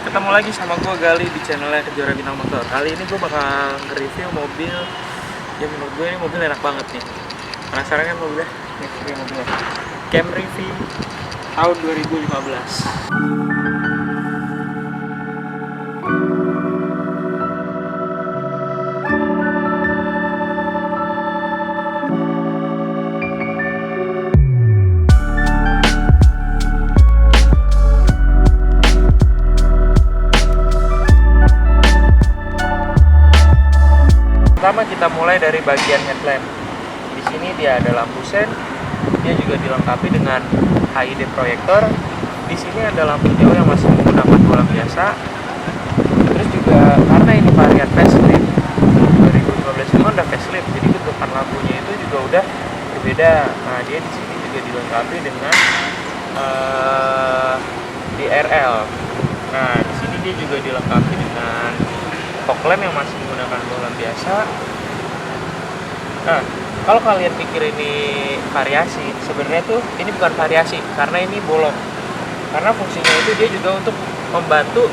ketemu lagi sama gue Gali di channelnya Kejora Bintang Motor. Kali ini gue bakal nge-review mobil yang menurut gue ini mobil enak banget nih. Penasaran kan mobilnya? Nih mobilnya Camry V tahun 2015. Pertama kita mulai dari bagian headlamp. Di sini dia ada lampu sen, dia juga dilengkapi dengan HID proyektor. Di sini ada lampu jauh yang masih menggunakan bola biasa. Terus juga karena ini varian facelift 2015 itu udah facelift, jadi bentukan lampunya itu juga udah berbeda. Nah dia di sini juga dilengkapi dengan DRL. Nah di sini dia juga dilengkapi dengan fog lamp yang masih menggunakan bola biasa. Nah, kalau kalian pikir ini variasi, sebenarnya tuh ini bukan variasi karena ini bolong. Karena fungsinya itu dia juga untuk membantu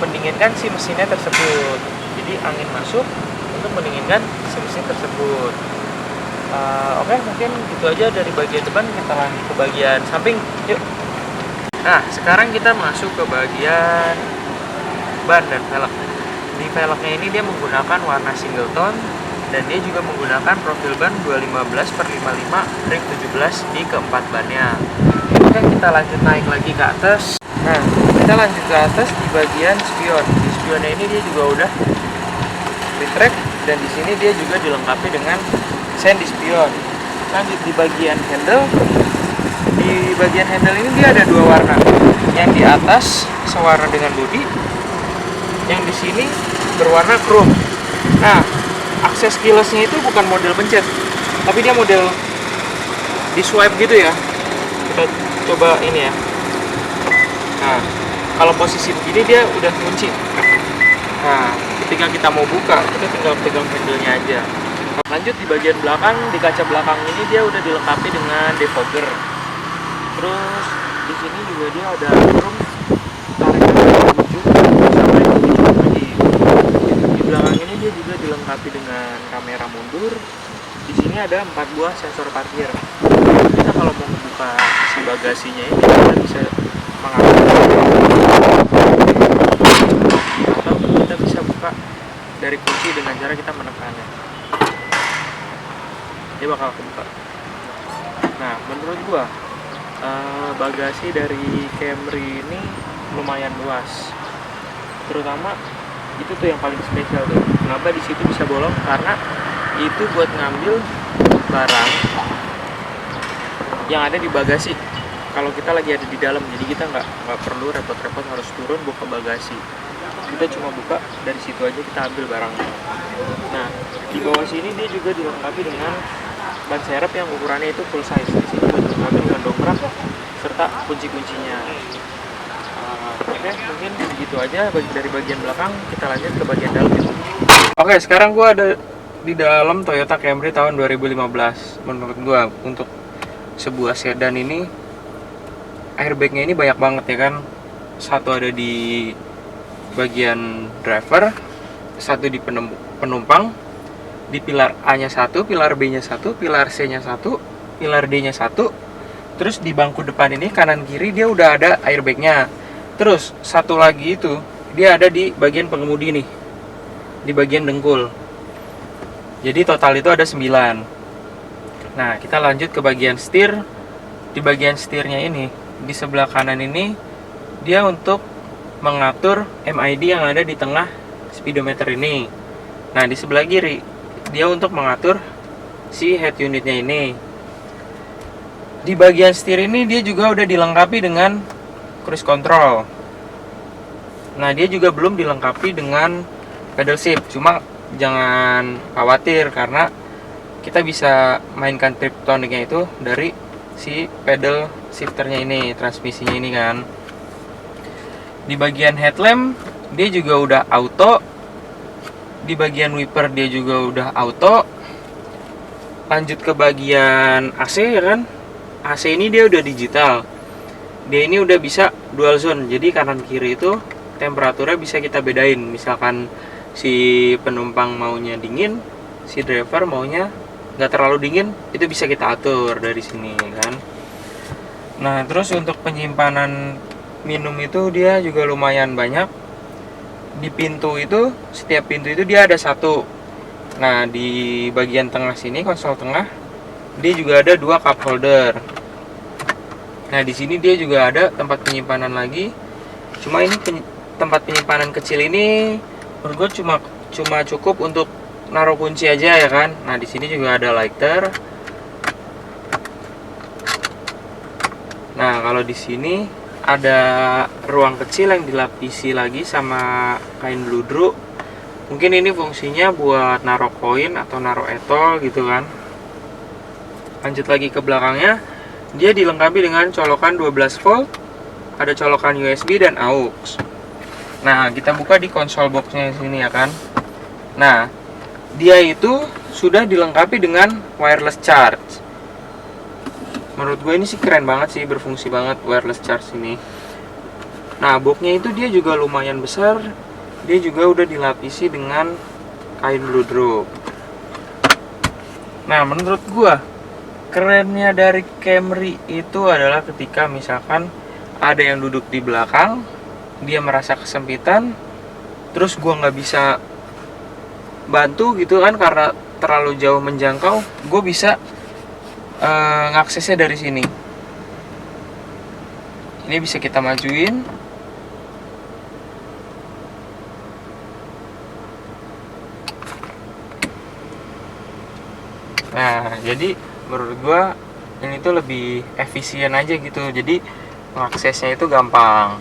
mendinginkan si mesinnya tersebut. Jadi angin masuk untuk mendinginkan si mesin tersebut. Oke, mungkin gitu aja dari bagian depan. Kita lanjut ke bagian samping. Yuk. Nah, sekarang kita masuk ke bagian ban dan velg. Di velgnya ini dia menggunakan warna single tone dan dia juga menggunakan profil ban 215/55 ring 17 di keempat bannya. Oke, kita lanjut naik lagi ke atas. Nah, kita lanjut ke atas di bagian spion. Di spionnya ini dia juga udah retract dan di sini dia juga dilengkapi dengan sen di spion. Lanjut di bagian handle. Di bagian handle ini dia ada dua warna. Yang di atas sewarna dengan bodi, yang di sini berwarna chrome. Nah, akses keylessnya itu bukan model pencet, tapi dia model di swipe gitu ya. Kita coba ini ya. Nah, kalau posisi begini dia udah kunci. Nah, ketika kita mau buka, kita tinggal pegang handle-nya aja. Lanjut di bagian belakang, di kaca belakang ini dia udah dilengkapi dengan defogger. Terus di sini juga dia ada chrome dia juga dilengkapi dengan kamera mundur. Di sini ada 4 buah sensor parkir. Kita kalau mau membuka si bagasinya ini kita bisa mengangkat atau kita bisa buka dari kunci dengan cara kita menekannya. Dia bakal kebuka. Nah, menurut gua bagasi dari Camry ini lumayan luas. Terutama itu tuh yang paling spesial tuh. Kenapa di situ bisa bolong? Karena itu buat ngambil barang yang ada di bagasi. Kalau kita lagi ada di dalam, jadi kita nggak perlu repot-repot harus turun buka bagasi. Kita cuma buka dari situ aja kita ambil barangnya. Nah, di bawah sini dia juga dilengkapi dengan ban serep yang ukurannya itu full size. Di sini dilengkapi dengan dongkrak serta kunci-kuncinya. Oke, mungkin segitu aja dari bagian belakang. Kita lanjut ke bagian dalam ya. Oke, sekarang gue ada di dalam Toyota Camry tahun 2015. Menurut gue untuk sebuah sedan ini airbagnya ini banyak banget ya kan. Satu ada di bagian driver, satu di penumpang, di pilar A-nya satu, pilar B-nya satu, pilar C-nya satu, pilar D-nya satu. Terus di bangku depan ini kanan kiri dia udah ada airbagnya. Terus satu lagi itu dia ada di bagian pengemudi nih, di bagian dengkul. Jadi total itu ada 9. Nah, kita lanjut ke bagian setir. Di bagian setirnya ini, di sebelah kanan ini dia untuk mengatur MID yang ada di tengah speedometer ini. Nah, di sebelah kiri dia untuk mengatur si head unitnya ini. Di bagian setir ini dia juga udah dilengkapi dengan cruise control. Nah, dia juga belum dilengkapi dengan pedal shift. Cuma jangan khawatir karena kita bisa mainkan triptoniknya itu dari si pedal shifternya ini, transmisinya ini kan. Di bagian headlamp dia juga udah auto. Di bagian wiper dia juga udah auto. Lanjut ke bagian AC ya kan. AC ini dia udah digital. Dia ini udah bisa dual zone. Jadi kanan kiri itu temperaturnya bisa kita bedain. Misalkan si penumpang maunya dingin, si driver maunya nggak terlalu dingin, itu bisa kita atur dari sini kan. Nah terus untuk penyimpanan minum itu dia juga lumayan banyak. Di pintu itu, setiap pintu itu dia ada satu. Nah di bagian tengah sini, konsol tengah, dia juga ada 2 cup holder. Nah di sini dia juga ada tempat penyimpanan lagi. Cuma ini tempat penyimpanan kecil ini menurut gue cuma cukup untuk naruh kunci aja ya kan. Nah di sini juga ada lighter. Nah kalau di sini ada ruang kecil yang dilapisi lagi sama kain bludru. Mungkin ini fungsinya buat naruh koin atau naruh etol gitu kan. Lanjut lagi ke belakangnya, dia dilengkapi dengan colokan 12 volt, ada colokan USB dan AUX. Nah kita buka di konsol boxnya sini ya kan. Nah dia itu sudah dilengkapi dengan wireless charge. Menurut gue ini sih keren banget sih, berfungsi banget wireless charge ini. Nah boxnya itu dia juga lumayan besar. Dia juga udah dilapisi dengan kain bludru. Nah menurut gue kerennya dari Camry itu adalah ketika misalkan ada yang duduk di belakang, dia merasa kesempitan, terus gue nggak bisa bantu gitu kan karena terlalu jauh menjangkau, gue bisa ngaksesnya dari sini. Ini bisa kita majuin. Nah jadi menurut gue ini tuh lebih efisien aja gitu, jadi mengaksesnya itu gampang.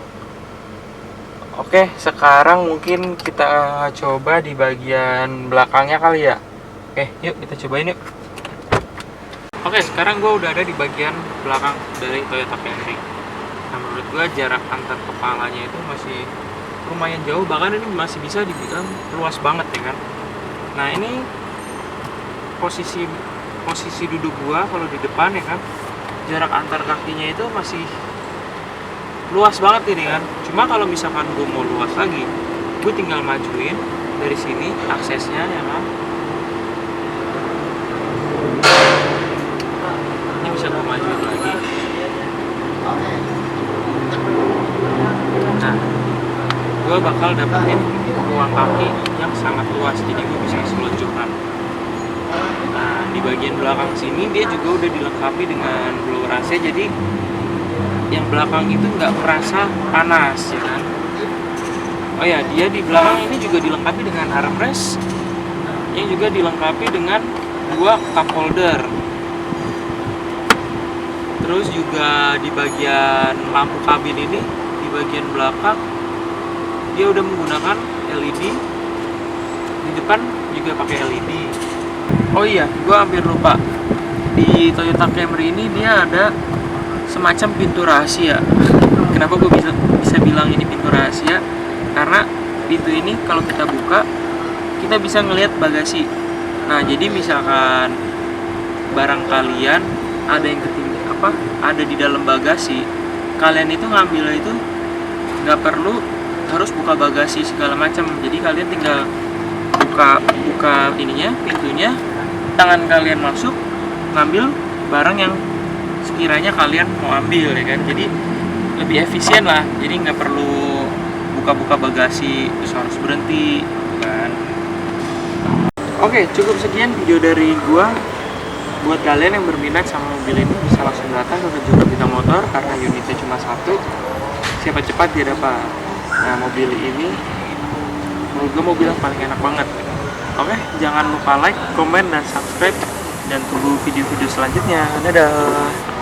Oke, sekarang mungkin kita coba di bagian belakangnya kali ya. Oke, yuk kita cobain yuk. Oke, sekarang gue udah ada di bagian belakang dari Toyota Camry. Nah, menurut gue jarak antar kepalanya itu masih lumayan jauh, bahkan ini masih bisa dibilang luas banget ya kan. Nah, ini posisi duduk gue kalau di depan ya kan, jarak antar kakinya itu masih luas banget ini kan. Cuma kalau misalkan gue mau luas lagi, gue tinggal majuin dari sini aksesnya ya kan. Ini bisa gue majuin lagi. Nah, gue bakal dapetin ruang kaki yang sangat luas, jadi gue bisa seluncuran. Nah, di bagian belakang sini dia juga udah dilengkapi dengan blower AC, jadi yang belakang itu nggak merasa panas ya kan. Oh ya, dia di belakang ini juga dilengkapi dengan armrest yang juga dilengkapi dengan 2 cup holder. Terus juga di bagian lampu kabin ini, di bagian belakang dia udah menggunakan LED, di depan juga pakai LED. Oh iya, gue hampir lupa, di Toyota Camry ini dia ada semacam pintu rahasia. Kenapa gue bisa bilang ini pintu rahasia? Karena pintu ini kalau kita buka, kita bisa ngelihat bagasi. Nah jadi misalkan barang kalian ada yang ada di dalam bagasi, kalian itu ngambilnya itu nggak perlu harus buka bagasi segala macam. Jadi kalian tinggal buka ininya, pintunya, tangan kalian masuk, ngambil barang yang sekiranya kalian mau ambil ya kan. Jadi lebih efisien lah, jadi nggak perlu buka-buka bagasi terus harus berhenti kan. Oke, cukup sekian video dari gua. Buat kalian yang berminat sama mobil ini bisa langsung datang ke Kejora Bintang Motor karena unitnya cuma 1. Siapa cepat dia dapat. Nah mobil ini menurut gue mobil yang paling enak banget. Oke, jangan lupa like, komen, dan subscribe, dan tunggu video-video selanjutnya. Dadah.